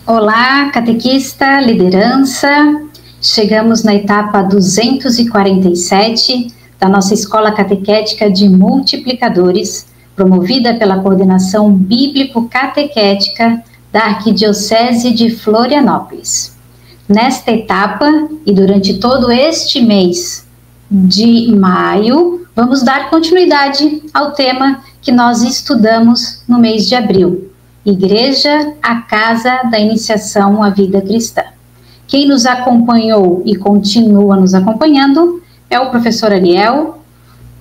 Olá, catequista, liderança. Chegamos na etapa 247 da nossa Escola Catequética de Multiplicadores, promovida pela Coordenação Bíblico-Catequética da Arquidiocese de Florianópolis. Nesta etapa, e durante todo este mês de maio, vamos dar continuidade ao tema que nós estudamos no mês de abril: Igreja, a casa da iniciação à vida cristã. Quem nos acompanhou e continua nos acompanhando é o professor Ariel.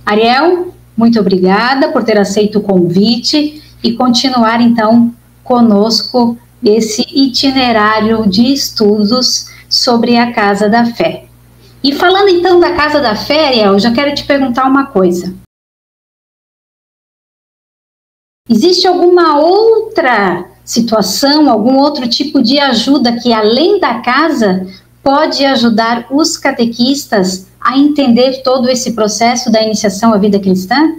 Ariel, muito obrigada por ter aceito o convite e continuar então conosco esse itinerário de estudos sobre a Casa da Fé. E falando então da Casa da Fé, Ariel, eu já quero te perguntar uma coisa. Existe alguma outra situação, algum outro tipo de ajuda que, além da casa, pode ajudar os catequistas a entender todo esse processo da iniciação à vida cristã?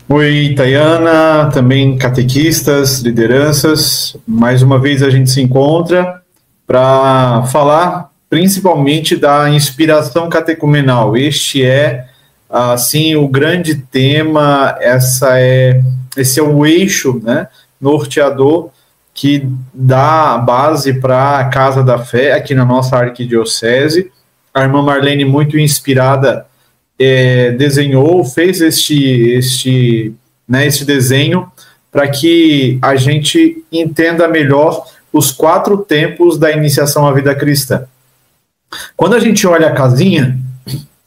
Oi, Tayana, também catequistas, lideranças. Mais uma vez a gente se encontra para falar principalmente da inspiração catecumenal. Este é assim, o grande tema, esse é o eixo, né, norteador que dá a base para a Casa da Fé aqui na nossa arquidiocese. A irmã Marlene, muito inspirada, desenhou, fez este desenho para que a gente entenda melhor os 4 tempos da iniciação à vida cristã. Quando a gente olha a casinha,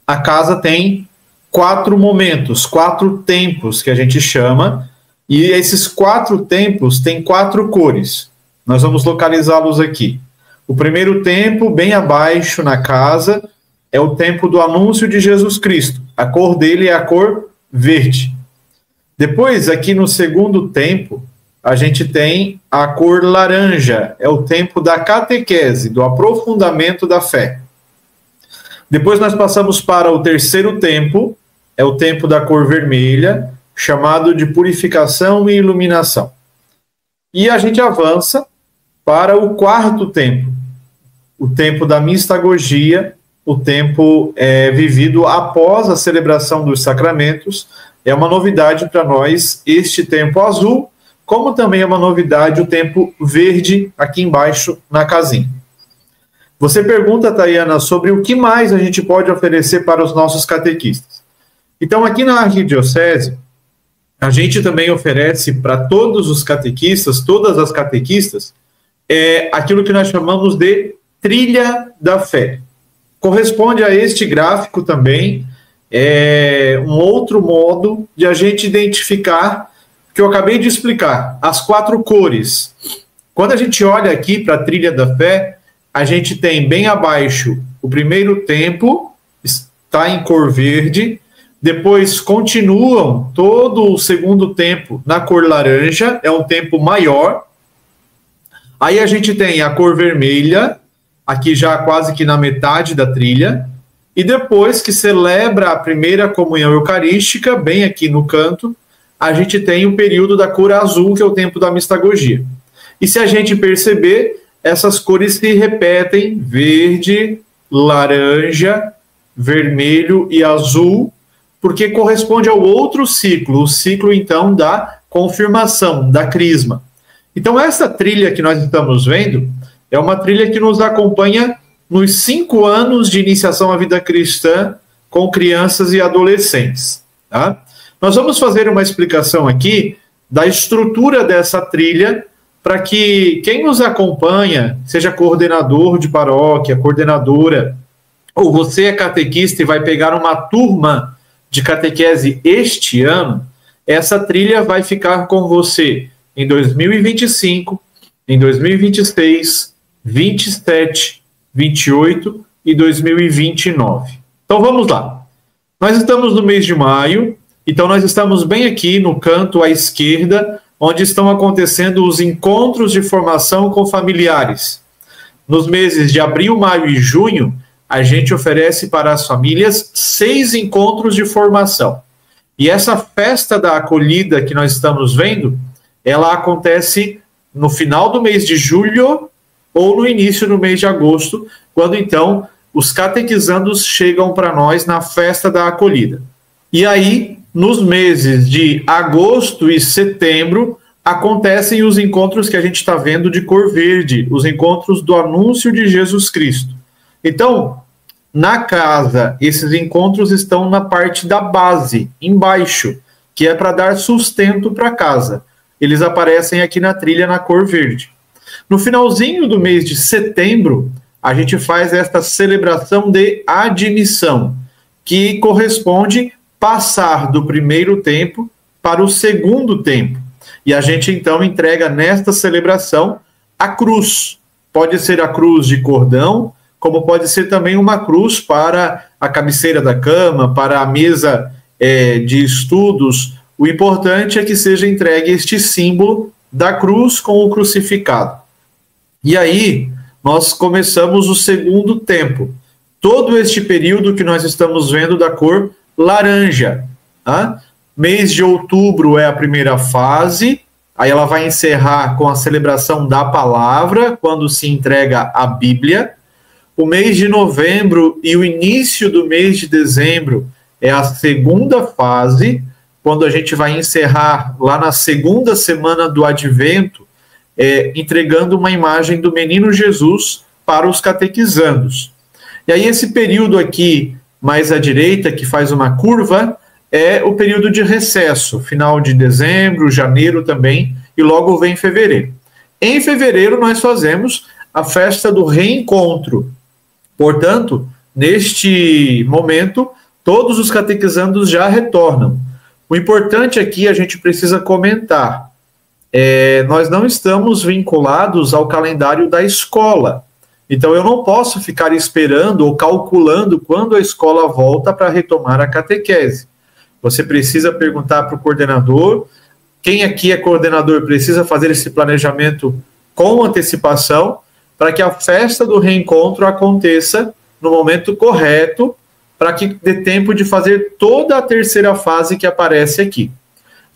a casa tem 4 momentos, 4 tempos que a gente chama, e esses 4 tempos têm 4 cores. Nós vamos localizá-los aqui. O primeiro tempo, bem abaixo na casa, é o tempo do anúncio de Jesus Cristo. A cor dele é a cor verde. Depois, aqui no segundo tempo, a gente tem a cor laranja, é o tempo da catequese, do aprofundamento da fé. Depois nós passamos para o terceiro tempo, é o tempo da cor vermelha, chamado de purificação e iluminação. E a gente avança para o quarto tempo, o tempo da mistagogia, o tempo vivido após a celebração dos sacramentos. É uma novidade para nós este tempo azul, como também é uma novidade o tempo verde aqui embaixo na casinha. Você pergunta, Tayana, sobre o que mais a gente pode oferecer para os nossos catequistas. Então, aqui na arquidiocese, a gente também oferece para todos os catequistas, todas as catequistas, aquilo que nós chamamos de trilha da fé. Corresponde a este gráfico também, um outro modo de a gente identificar, que eu acabei de explicar, as 4 cores. Quando a gente olha aqui para a trilha da fé, a gente tem bem abaixo o primeiro tempo, está em cor verde. Depois continuam todo o segundo tempo na cor laranja, é um tempo maior. Aí a gente tem a cor vermelha, aqui já quase que na metade da trilha. E depois que celebra a primeira comunhão eucarística, bem aqui no canto, a gente tem o período da cor azul, que é o tempo da mistagogia. E se a gente perceber, essas cores se repetem: verde, laranja, vermelho e azul, porque corresponde ao outro ciclo, o ciclo, então, da confirmação, da crisma. Então, essa trilha que nós estamos vendo é uma trilha que nos acompanha nos 5 anos de iniciação à vida cristã com crianças e adolescentes. Tá? Nós vamos fazer uma explicação aqui da estrutura dessa trilha para que quem nos acompanha, seja coordenador de paróquia, coordenadora, ou você é catequista e vai pegar uma turma de catequese este ano, essa trilha vai ficar com você em 2025, em 2026, 27, 28 e 2029. Então vamos lá. Nós estamos no mês de maio, então nós estamos bem aqui no canto à esquerda, onde estão acontecendo os encontros de formação com familiares. Nos meses de abril, maio e junho, a gente oferece para as famílias 6 encontros de formação. E essa festa da acolhida que nós estamos vendo, ela acontece no final do mês de julho ou no início do mês de agosto, quando então os catequizandos chegam para nós na festa da acolhida. E aí, nos meses de agosto e setembro, acontecem os encontros que a gente está vendo de cor verde, os encontros do anúncio de Jesus Cristo. Então, na casa, esses encontros estão na parte da base, embaixo, que é para dar sustento para a casa. Eles aparecem aqui na trilha na cor verde. No finalzinho do mês de setembro, a gente faz esta celebração de admissão, que corresponde passar do primeiro tempo para o segundo tempo. E a gente então entrega nesta celebração a cruz. Pode ser a cruz de cordão, como pode ser também uma cruz para a cabeceira da cama, para a mesa de estudos. O importante é que seja entregue este símbolo da cruz com o crucificado. E aí, nós começamos o segundo tempo. Todo este período que nós estamos vendo da cor laranja. Tá? Mês de outubro é a primeira fase, aí ela vai encerrar com a celebração da palavra, quando se entrega a Bíblia. O mês de novembro e o início do mês de dezembro é a segunda fase, quando a gente vai encerrar lá na segunda semana do Advento, entregando uma imagem do menino Jesus para os catequizandos. E aí esse período aqui, mais à direita, que faz uma curva, é o período de recesso, final de dezembro, janeiro também, e logo vem fevereiro. Em fevereiro nós fazemos a festa do reencontro. Portanto, neste momento, todos os catequizandos já retornam. O importante aqui a gente precisa comentar. Nós não estamos vinculados ao calendário da escola. Então, eu não posso ficar esperando ou calculando quando a escola volta para retomar a catequese. Você precisa perguntar para o coordenador. Quem aqui é coordenador precisa fazer esse planejamento com antecipação para que a festa do reencontro aconteça no momento correto, para que dê tempo de fazer toda a terceira fase que aparece aqui.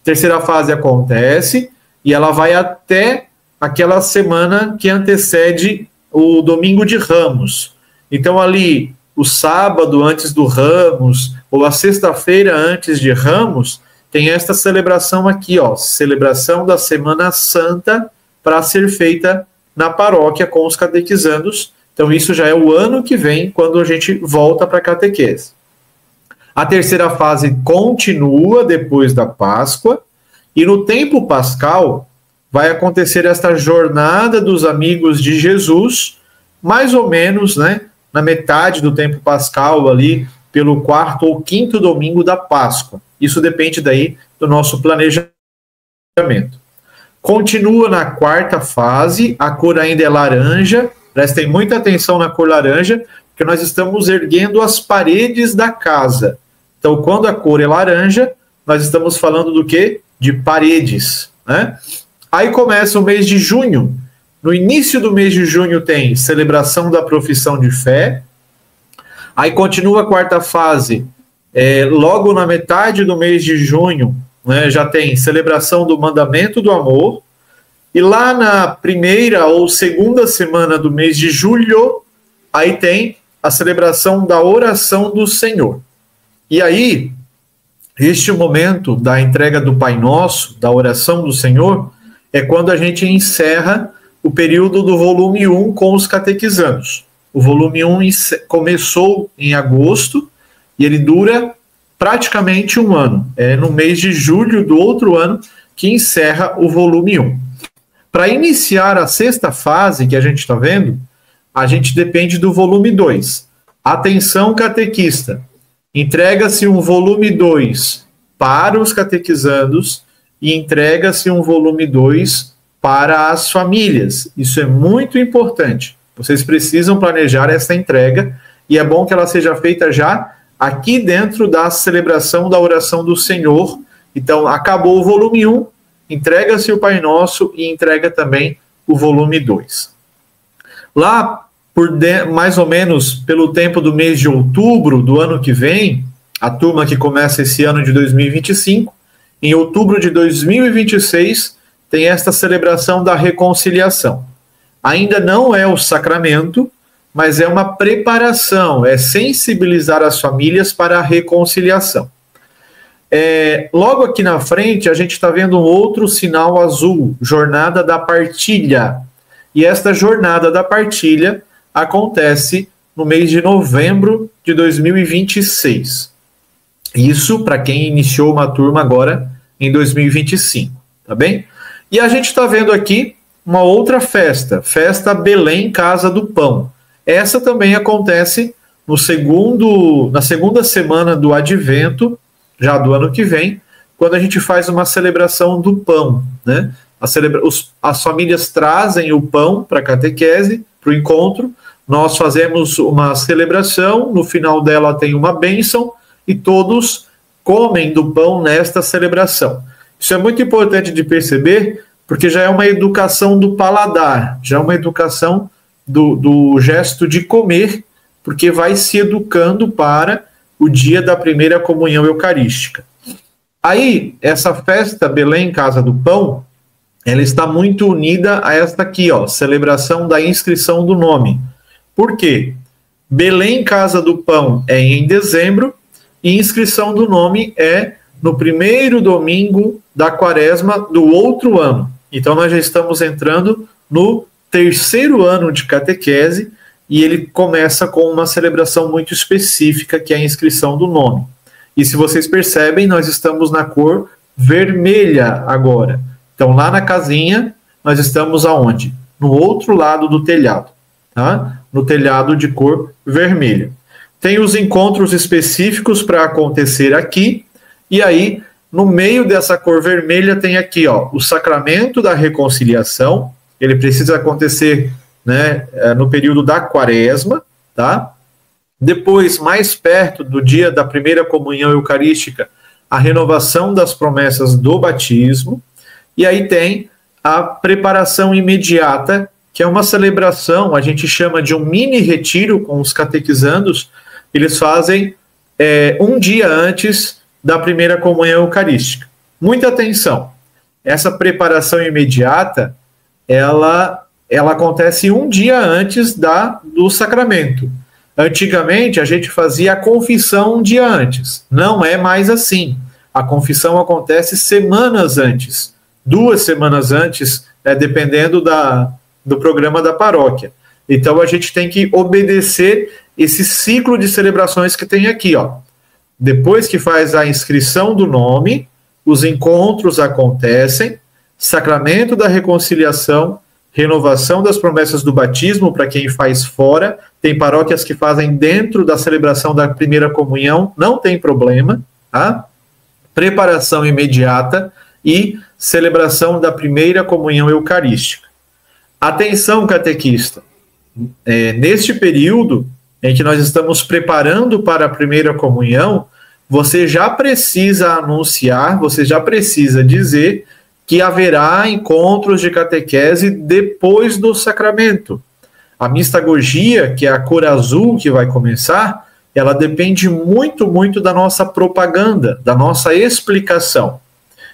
A terceira fase acontece e ela vai até aquela semana que antecede o domingo de Ramos. Então, ali, o sábado antes do Ramos, ou a sexta-feira antes de Ramos, tem esta celebração aqui, ó, celebração da Semana Santa, para ser feita na paróquia com os catequizandos. Então, isso já é o ano que vem, quando a gente volta para a catequese. A terceira fase continua depois da Páscoa, e no tempo pascal vai acontecer esta jornada dos amigos de Jesus, mais ou menos, né, na metade do tempo pascal, ali pelo quarto ou quinto domingo da Páscoa. Isso depende daí do nosso planejamento. Continua na quarta fase, a cor ainda é laranja. Prestem muita atenção na cor laranja, porque nós estamos erguendo as paredes da casa. Então, quando a cor é laranja, nós estamos falando do quê? De paredes, né? Aí começa o mês de junho. No início do mês de junho tem celebração da profissão de fé. Aí continua a quarta fase. Logo na metade do mês de junho, né, já tem celebração do mandamento do amor. E lá na primeira ou segunda semana do mês de julho, aí tem a celebração da oração do Senhor. E aí, este momento da entrega do Pai Nosso, da oração do Senhor, é quando a gente encerra o período do volume 1 com os catequizandos. O volume 1 começou em agosto e ele dura praticamente um ano. É no mês de julho do outro ano que encerra o volume 1. Para iniciar a sexta fase que a gente está vendo, a gente depende do volume 2. Atenção, catequista. Entrega-se um volume 2 para os catequizandos e entrega-se um volume 2 para as famílias. Isso é muito importante. Vocês precisam planejar essa entrega e é bom que ela seja feita já aqui dentro da celebração da oração do Senhor. Então, acabou o volume 1, entrega-se o Pai Nosso e entrega também o volume 2. Lá, mais ou menos pelo tempo do mês de outubro do ano que vem, a turma que começa esse ano de 2025, em outubro de 2026, tem esta celebração da reconciliação. Ainda não é o sacramento, mas é uma preparação, é sensibilizar as famílias para a reconciliação. Logo aqui na frente, a gente está vendo um outro sinal azul, Jornada da Partilha. E esta Jornada da Partilha acontece no mês de novembro de 2026. Isso para quem iniciou uma turma agora em 2025, tá bem? E a gente está vendo aqui uma outra festa, Festa Belém Casa do Pão. Essa também acontece na segunda semana do Advento, já do ano que vem, quando a gente faz uma celebração do pão, né? As famílias trazem o pão para a catequese, para o encontro, nós fazemos uma celebração, no final dela tem uma bênção, e todos comem do pão nesta celebração. Isso é muito importante de perceber, porque já é uma educação do paladar, já é uma educação do gesto de comer, porque vai se educando para o dia da primeira comunhão eucarística. Aí, essa festa Belém Casa do Pão, ela está muito unida a esta aqui, ó, celebração da inscrição do nome. Por quê? Belém Casa do Pão é em dezembro e inscrição do nome é no primeiro domingo da quaresma do outro ano. Então, nós já estamos entrando no terceiro ano de catequese e ele começa com uma celebração muito específica, que é a inscrição do nome. E se vocês percebem, nós estamos na cor vermelha agora. Então, lá na casinha, nós estamos aonde? No outro lado do telhado, tá? No telhado de cor vermelha. Tem os encontros específicos para acontecer aqui, e aí, no meio dessa cor vermelha, tem aqui, ó, o sacramento da reconciliação. Ele precisa acontecer, né, no período da quaresma, tá? Depois, mais perto do dia da primeira comunhão eucarística, a renovação das promessas do batismo. E aí tem a preparação imediata, que é uma celebração, a gente chama de um mini retiro com os catequizandos. Eles fazem um dia antes da primeira comunhão eucarística. Muita atenção, essa preparação imediata, ela acontece um dia antes do sacramento. Antigamente, a gente fazia a confissão um dia antes. Não é mais assim. A confissão acontece semanas antes. 2 semanas antes, dependendo do programa da paróquia. Então, a gente tem que obedecer esse ciclo de celebrações que tem aqui, ó. Depois que faz a inscrição do nome, os encontros acontecem, sacramento da reconciliação, renovação das promessas do batismo para quem faz fora. Tem paróquias que fazem dentro da celebração da primeira comunhão, não tem problema, tá? Preparação imediata e celebração da primeira comunhão eucarística. Atenção, catequista, neste período em que nós estamos preparando para a primeira comunhão, você já precisa anunciar, você já precisa dizer que haverá encontros de catequese depois do sacramento. A mistagogia, que é a cor azul que vai começar, ela depende muito, muito da nossa propaganda, da nossa explicação.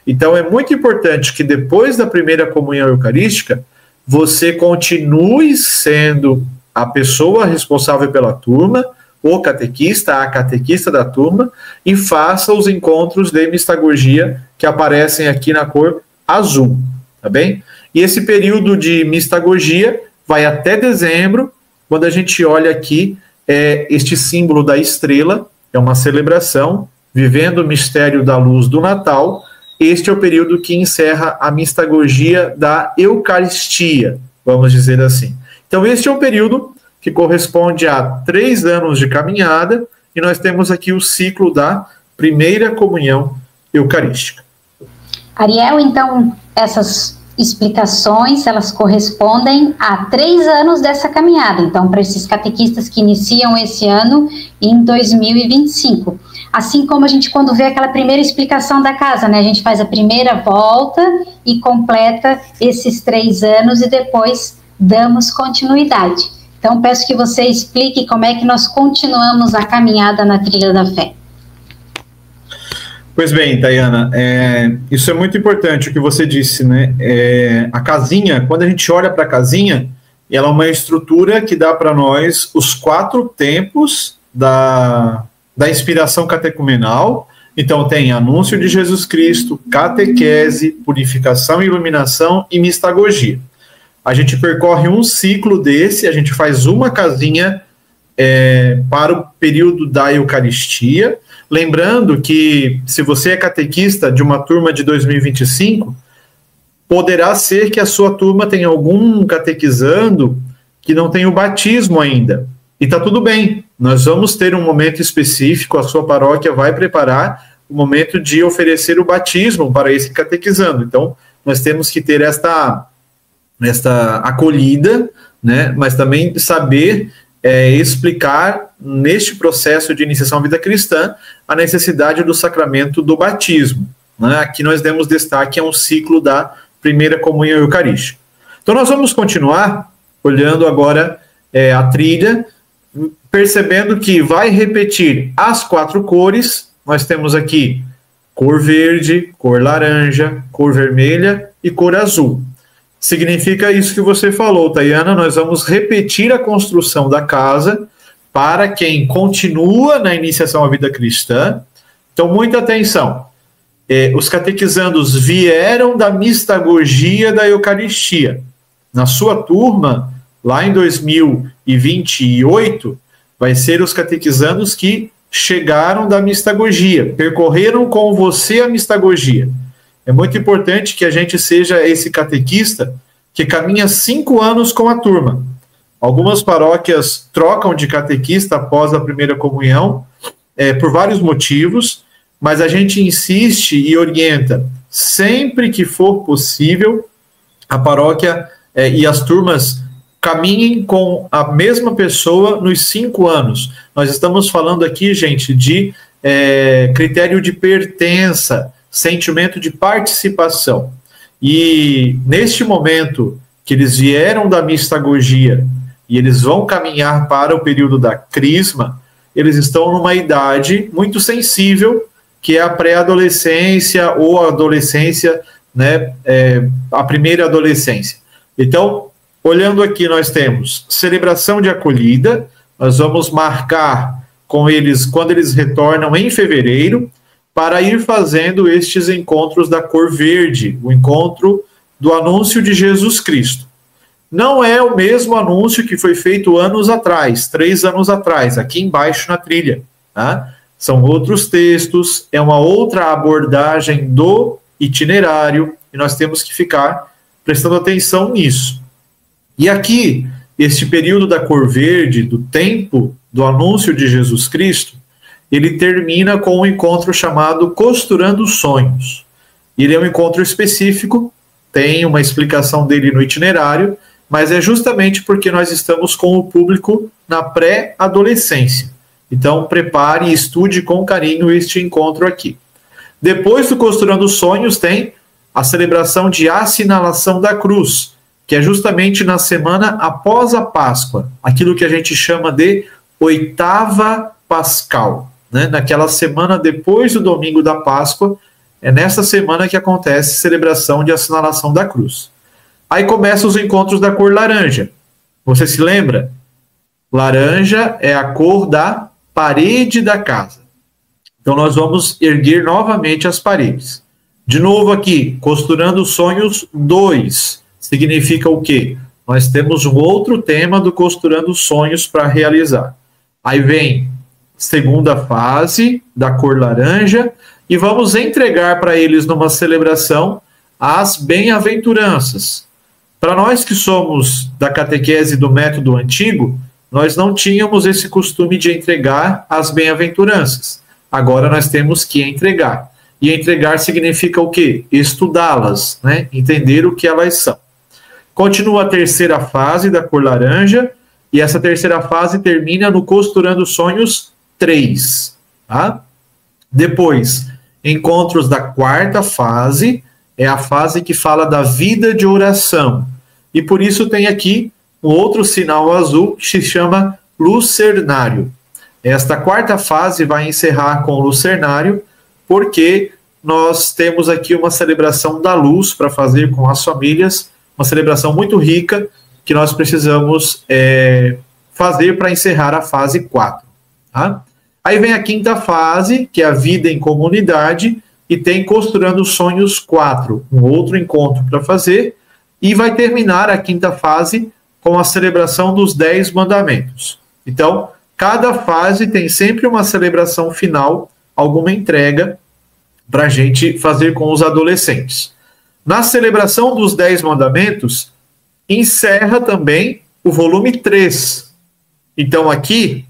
Então, é muito importante que depois da primeira comunhão eucarística, você continue sendo a pessoa responsável pela turma, o catequista, a catequista da turma, e faça os encontros de mistagogia que aparecem aqui na cor azul, tá bem? E esse período de mistagogia vai até dezembro, quando a gente olha aqui, este símbolo da estrela, é uma celebração, vivendo o mistério da luz do Natal. Este é o período que encerra a mistagogia da Eucaristia, vamos dizer assim. Então, este é um período que corresponde a 3 anos de caminhada, e nós temos aqui o ciclo da primeira comunhão eucarística. Ariel, então, essas explicações, elas correspondem a 3 anos dessa caminhada, então, para esses catequistas que iniciam esse ano em 2025. Assim como a gente, quando vê aquela primeira explicação da casa, né, a gente faz a primeira volta e completa esses 3 anos e depois damos continuidade. Então, peço que você explique como é que nós continuamos a caminhada na trilha da fé. Pois bem, Tayana, isso é muito importante o que você disse, né? A casinha, quando a gente olha para a casinha, ela é uma estrutura que dá para nós os 4 tempos da inspiração catecumenal. Então tem anúncio de Jesus Cristo, catequese, purificação e iluminação e mistagogia. A gente percorre um ciclo desse, a gente faz uma casinha para o período da Eucaristia. Lembrando que, se você é catequista de uma turma de 2025, poderá ser que a sua turma tenha algum catequizando que não tem o batismo ainda. E está tudo bem, nós vamos ter um momento específico, a sua paróquia vai preparar o momento de oferecer o batismo para esse catequizando. Então, nós temos que ter esta acolhida, né, mas também saber explicar neste processo de iniciação à vida cristã a necessidade do sacramento do batismo, né? Aqui nós demos destaque a um ciclo da primeira comunhão eucarística. Então nós vamos continuar olhando agora a trilha, percebendo que vai repetir as 4 cores. Nós temos aqui cor verde, cor laranja, cor vermelha e cor azul. Significa isso que você falou, Tayana, nós vamos repetir a construção da casa para quem continua na iniciação à vida cristã. Então, muita atenção. Os catequizandos vieram da mistagogia da Eucaristia. Na sua turma, lá em 2028, vai ser os catequizandos que chegaram da mistagogia, percorreram com você a mistagogia. É muito importante que a gente seja esse catequista que caminha 5 anos com a turma. Algumas paróquias trocam de catequista após a primeira comunhão, por vários motivos, mas a gente insiste e orienta, sempre que for possível, a paróquia e as turmas caminhem com a mesma pessoa nos 5 anos. Nós estamos falando aqui, gente, de critério de pertença, sentimento de participação. E neste momento que eles vieram da mistagogia e eles vão caminhar para o período da crisma, eles estão numa idade muito sensível, que é a pré-adolescência ou a adolescência, né, a primeira adolescência. Então, olhando aqui, nós temos celebração de acolhida, nós vamos marcar com eles quando eles retornam em fevereiro, para ir fazendo estes encontros da cor verde, o encontro do anúncio de Jesus Cristo. Não é o mesmo anúncio que foi feito anos atrás, 3 anos atrás, aqui embaixo na trilha. Tá? São outros textos, é uma outra abordagem do itinerário, e nós temos que ficar prestando atenção nisso. E aqui, este período da cor verde, do tempo do anúncio de Jesus Cristo, ele termina com um encontro chamado Costurando Sonhos. Ele é um encontro específico, tem uma explicação dele no itinerário, mas é justamente porque nós estamos com o público na pré-adolescência. Então, prepare e estude com carinho este encontro aqui. Depois do Costurando Sonhos, tem a celebração de Assinalação da Cruz, que é justamente na semana após a Páscoa, aquilo que a gente chama de Oitava Pascal. Né? Naquela semana depois do domingo da Páscoa, é nessa semana que acontece a celebração de Assinalação da Cruz. Aí começam os encontros da cor laranja. Você se lembra? Laranja é a cor da parede da casa. Então nós vamos erguer novamente as paredes. De novo aqui, Costurando Sonhos 2. Significa o quê? Nós temos um outro tema do Costurando Sonhos para realizar. Aí vem segunda fase da cor laranja e vamos entregar para eles numa celebração as bem-aventuranças. Para nós que somos da catequese do método antigo, nós não tínhamos esse costume de entregar as bem-aventuranças. Agora nós temos que entregar. E entregar significa o quê? Estudá-las, né? Entender o que elas são. Continua a terceira fase da cor laranja, e essa terceira fase termina no Costurando Sonhos 3. Tá? Depois, encontros da quarta fase, é a fase que fala da vida de oração. E por isso tem aqui um outro sinal azul que se chama lucernário. Esta quarta fase vai encerrar com o lucernário, porque nós temos aqui uma celebração da luz para fazer com as famílias, uma celebração muito rica que nós precisamos fazer para encerrar a fase 4. Tá? Aí vem a quinta fase, que é a vida em comunidade, e tem Costurando Sonhos 4, um outro encontro para fazer, e vai terminar a quinta fase com a celebração dos 10 mandamentos. Então, cada fase tem sempre uma celebração final, alguma entrega para a gente fazer com os adolescentes. Na celebração dos 10 mandamentos, encerra também o volume 3. Então, aqui,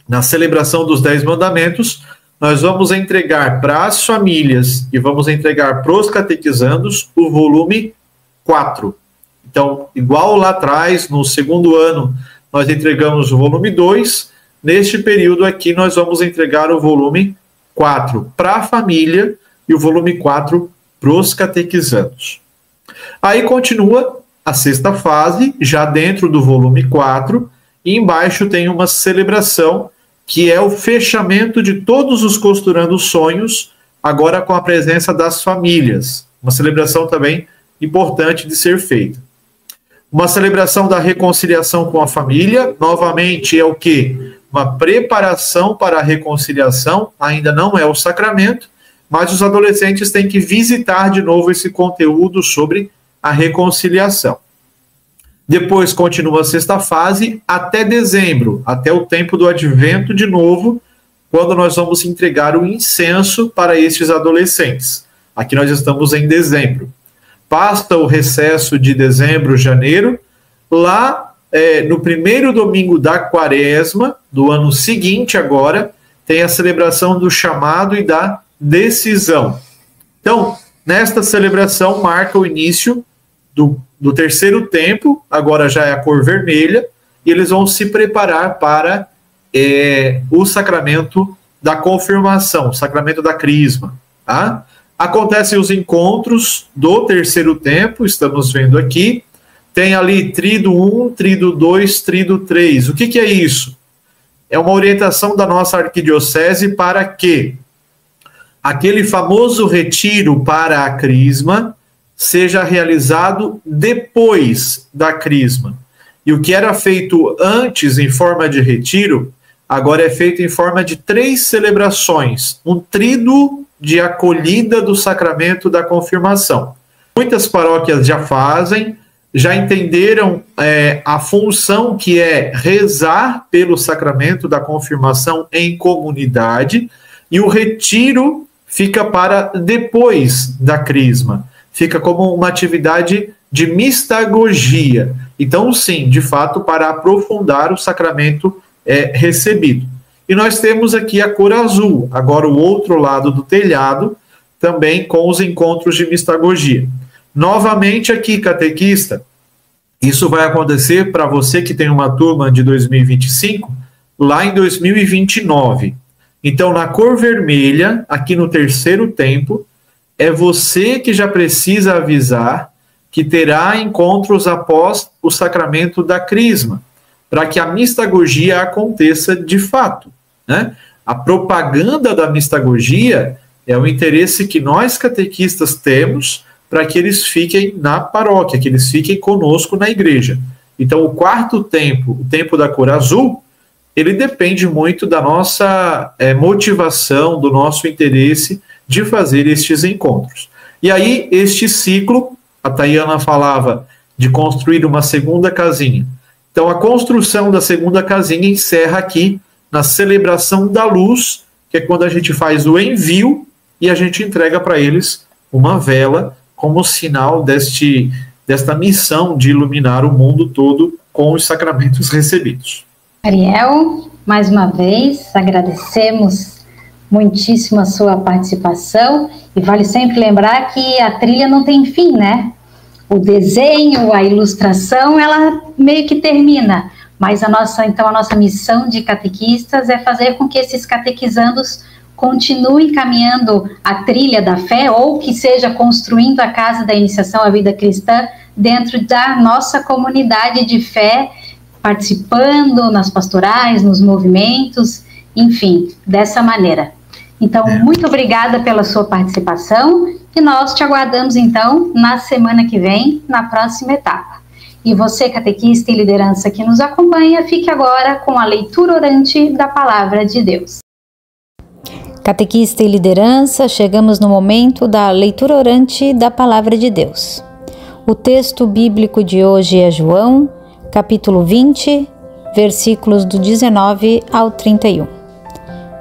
na celebração dos 10 mandamentos, nós vamos entregar para as famílias e vamos entregar para os catequizandos o volume 4. Então, igual lá atrás, no segundo ano, nós entregamos o volume 2, neste período aqui nós vamos entregar o volume 4 para a família e o volume 4 para os catequizandos. Aí continua a sexta fase, já dentro do volume 4, e embaixo tem uma celebração que é o fechamento de todos os Costurando Sonhos, agora com a presença das famílias. Uma celebração também importante de ser feita. Uma celebração da reconciliação com a família, novamente é o quê? Uma preparação para a reconciliação, ainda não é o sacramento, mas os adolescentes têm que visitar de novo esse conteúdo sobre a reconciliação. Depois continua a sexta fase até dezembro, até o tempo do advento de novo, quando nós vamos entregar o incenso para estes adolescentes. Aqui nós estamos em dezembro. Passa o recesso de dezembro, janeiro, lá no primeiro domingo da quaresma, do ano seguinte agora, tem a celebração do chamado e da decisão. Então, nesta celebração marca o início do terceiro tempo, agora já é a cor vermelha, e eles vão se preparar para o sacramento da confirmação, o sacramento da crisma. Tá? Acontecem os encontros do terceiro tempo, estamos vendo aqui, tem ali Tríduo 1, Tríduo 2, Tríduo 3. O que é isso? É uma orientação da nossa arquidiocese para que aquele famoso retiro para a crisma seja realizado depois da crisma. E o que era feito antes em forma de retiro, agora é feito em forma de 3 celebrações, um tríduo de acolhida do sacramento da confirmação. Muitas paróquias já fazem, já entenderam a função que é rezar pelo sacramento da confirmação em comunidade, e o retiro fica para depois da crisma. Fica como uma atividade de mistagogia. Então, sim, de fato, para aprofundar o sacramento recebido. E nós temos aqui a cor azul, agora o outro lado do telhado, também com os encontros de mistagogia. Novamente aqui, catequista, isso vai acontecer para você que tem uma turma de 2025, lá em 2029. Então, na cor vermelha, aqui no terceiro tempo, é você que já precisa avisar que terá encontros após o sacramento da crisma, para que a mistagogia aconteça de fato. Né? A propaganda da mistagogia é o interesse que nós catequistas temos para que eles fiquem na paróquia, que eles fiquem conosco na igreja. Então, o quarto tempo, o tempo da cor azul, ele depende muito da nossa motivação, do nosso interesse de fazer estes encontros. E aí, este ciclo, a Tayana falava de construir uma segunda casinha. Então, a construção da segunda casinha encerra aqui na celebração da luz, que é quando a gente faz o envio e a gente entrega para eles uma vela como sinal desta missão de iluminar o mundo todo com os sacramentos recebidos. Ariel, mais uma vez, agradecemos muitíssimo a sua participação, e vale sempre lembrar que a trilha não tem fim, né? O desenho, a ilustração, ela meio que termina, mas a nossa missão de catequistas é fazer com que esses catequizandos continuem caminhando a trilha da fé, ou que seja construindo a casa da iniciação à vida cristã dentro da nossa comunidade de fé, participando nas pastorais, nos movimentos, enfim, dessa maneira. Então, muito obrigada pela sua participação e nós te aguardamos, então, na semana que vem, na próxima etapa. E você, catequista e liderança que nos acompanha, fique agora com a leitura orante da Palavra de Deus. Catequista e liderança, chegamos no momento da leitura orante da Palavra de Deus. O texto bíblico de hoje é João, capítulo 20, versículos do 19 ao 31.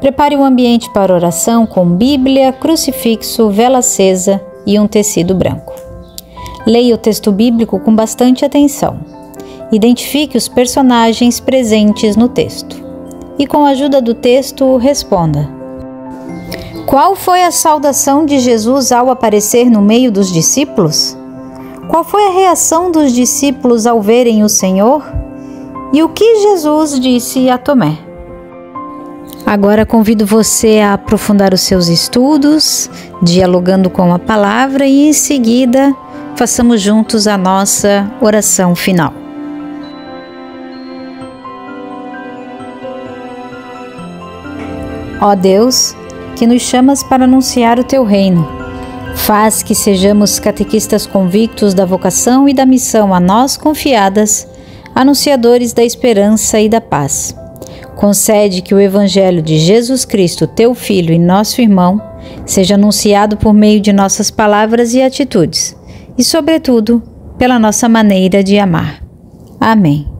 Prepare o ambiente para oração com Bíblia, crucifixo, vela acesa e um tecido branco. Leia o texto bíblico com bastante atenção. Identifique os personagens presentes no texto. E com a ajuda do texto, responda: qual foi a saudação de Jesus ao aparecer no meio dos discípulos? Qual foi a reação dos discípulos ao verem o Senhor? E o que Jesus disse a Tomé? Agora convido você a aprofundar os seus estudos, dialogando com a palavra e em seguida façamos juntos a nossa oração final. Ó Deus, que nos chamas para anunciar o Teu reino, faz que sejamos catequistas convictos da vocação e da missão a nós confiadas, anunciadores da esperança e da paz. Concede que o Evangelho de Jesus Cristo, Teu Filho e nosso irmão, seja anunciado por meio de nossas palavras e atitudes, e, sobretudo, pela nossa maneira de amar. Amém.